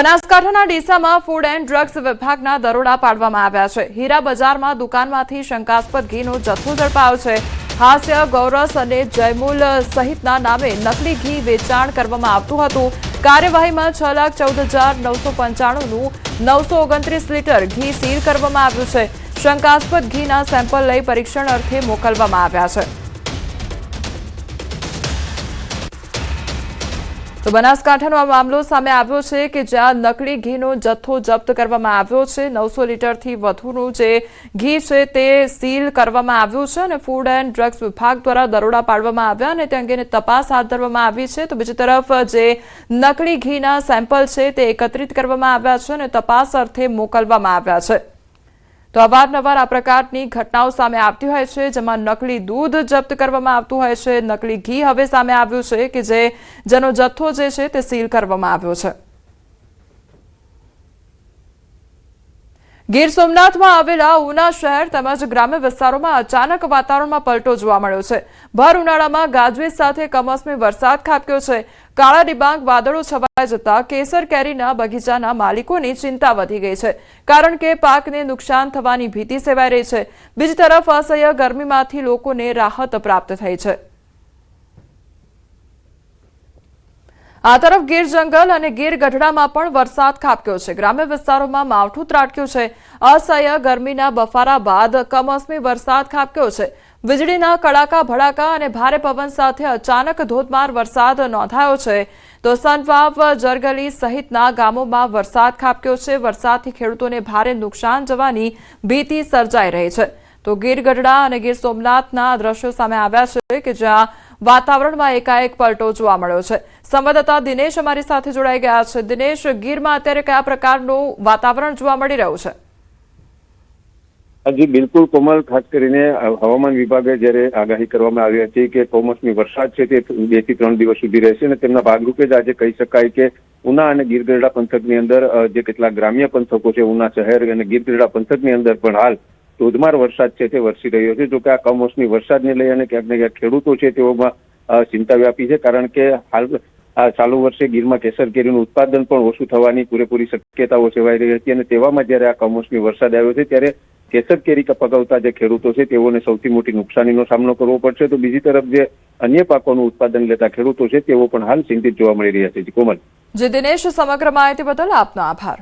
બનાસકાંઠાના ડીસામાં food and drugs વિભાગના દરોડા પાડવામાં આવ્યા છે। હીરા બજારમાં દુકાનમાંથી શંકાસ્પદ ઘીનો જથ્થો ઝડપાયો છે। હાસ્ય ગૌરસ અને જયમૂલ સહિતના નામે નકલી ઘી વેચાણ કરવામાં આવતું હતું। કાર્યવાહીમાં 6,14,995નું 929 લીટર ઘી સીલ કરવામાં આવ્યું છે। શંકાસ્પદ ઘીના સેમ્પલ લઈ પરીક્ષણ અર્થે મોકલવામાં આવ્યા છે। તો બનાસકાંઠાનો આ મામલો સામે આવ્યો છે કે જ્યાં નકલી ઘીનો જથ્થો જપ્ત કરવામાં આવ્યો છે। 900 લીટરથી વધુનું જે ઘી છે તે સીલ કરવામાં આવ્યું છે અને ફૂડ એન્ડ ડ્રગ્સ વિભાગ દ્વારા દરોડા પાડવામાં આવ્યા અને તે અંગેની તપાસ હાથ ધરવામાં આવી છે। તો બીજી તરફ જે નકલી ઘીના સેમ્પલ છે તે એકત્રિત કરવામાં આવ્યા છે અને તપાસ અર્થે મોકલવામાં આવ્યા છે। તો અવારનવાર આ પ્રકારની ઘટનાઓ સામે આવતી હોય છે જેમાં નકલી દૂધ જપ્ત કરવામાં આવતું હોય છે। નકલી ઘી હવે સામે આવ્યું છે કે જેનો જથ્થો જે છે તે સીલ કરવામાં આવ્યો છે। ગીર સોમનાથમાં આવેલા ઉના શહેર તેમજ ગ્રામ્ય વિસ્તારોમાં અચાનક વાતાવરણમાં પલટો જોવા મળ્યો છે। ભર ઉનાળામાં ગાજવીજ સાથે કમોસમી વરસાદ ખાબક્યો છે। કાળા ડિબાંગ વાદળો છવાઈ જતા કેસર કેરીના બગીચાના માલિકોની ચિંતા વધી ગઈ છે કારણ કે પાકને નુકસાન થવાની ભીતિ સેવાઈ રહી છે। બીજી તરફ અસહ્ય ગરમીમાંથી લોકોને રાહત પ્રાપ્ત થઈ છે। આ તરફ ગીર જંગલ અને ગીર ગઢડામાં પણ વરસાદ ખાબક્યો છે। ગ્રામ્ય વિસ્તારોમાં માવઠું ત્રાટક્યું છે। અસહ્ય ગરમીના બફારા બાદ કમોસમી વરસાદ ખાબક્યો છે। વીજળીના કડાકા ભડાકા અને ભારે પવન સાથે અચાનક ધોધમાર વરસાદ નોંધાયો છે। તો સનવાવ જરગલી સહિતના ગામોમાં વરસાદ ખાબક્યો છે। વરસાદથી ખેડૂતોને ભારે નુકસાન જવાની ભીતિ સર્જાઈ રહી છે। તો ગીર ગઢડા અને ગીર સોમનાથના દ્રશ્યો સામે આવ્યા છે કે જ્યાં વાતાવરણમાં એકાએક પલટો જોવા મળ્યો છે। સંવાદદાતા દિનેશ અમારી સાથે જોડાઈ ગયા છે। દિનેશ, ગીરમાં અત્યારે કયા પ્રકારનું વાતાવરણ જોવા મળી રહ્યું છે? જી બિલકુલ કોમલ, ખાસ કરીને હવામાન વિભાગે જ્યારે આગાહી કરવામાં આવી હતી કે કમોસમી વરસાદ છે તે 2 થી 3 દિવસ સુધી રહેશે અને તેમના ભાગરૂપે જ આજે કહી શકાય કે ઉના અને ગીર ગઢડા પંથકની અંદર જે કેટલાક ગ્રામ્ય પંથકો છે ઉના શહેર અને ગીર ગઢડા પંથકની અંદર પણ હાલ ધોધમાર વરસાદ છે તે વરસી રહ્યો છે। જો કે આ કમોસમી વરસાદને લઈ અને ક્યાંક ને ક્યાંક ખેડૂતો છે તેઓમાં ચિંતા વ્યાપી છે કારણ કે હાલ ચાલુ વર્ષે ગીરમાં કેસર કેરીનું ઉત્પાદન પણ ઓછું થવાની પૂરેપૂરી શક્યતાઓ સેવાઈ રહી હતી અને તેવામાં જ્યારે આ કમોસમી વરસાદ આવ્યો છે ત્યારે કેસર કેરી પકવતા જે ખેડૂતો છે તેઓને સૌથી મોટી નુકસાનીનો સામનો કરવો પડશે। તો બીજી તરફ જે અન્ય પાકોનું ઉત્પાદન લેતા ખેડૂતો છે તેઓ પણ હાલ ચિંતિત જોવા મળી રહ્યા છે। કોમલ, જે દિનેશ, સમગ્ર માહિતી બદલ આપનો આભાર।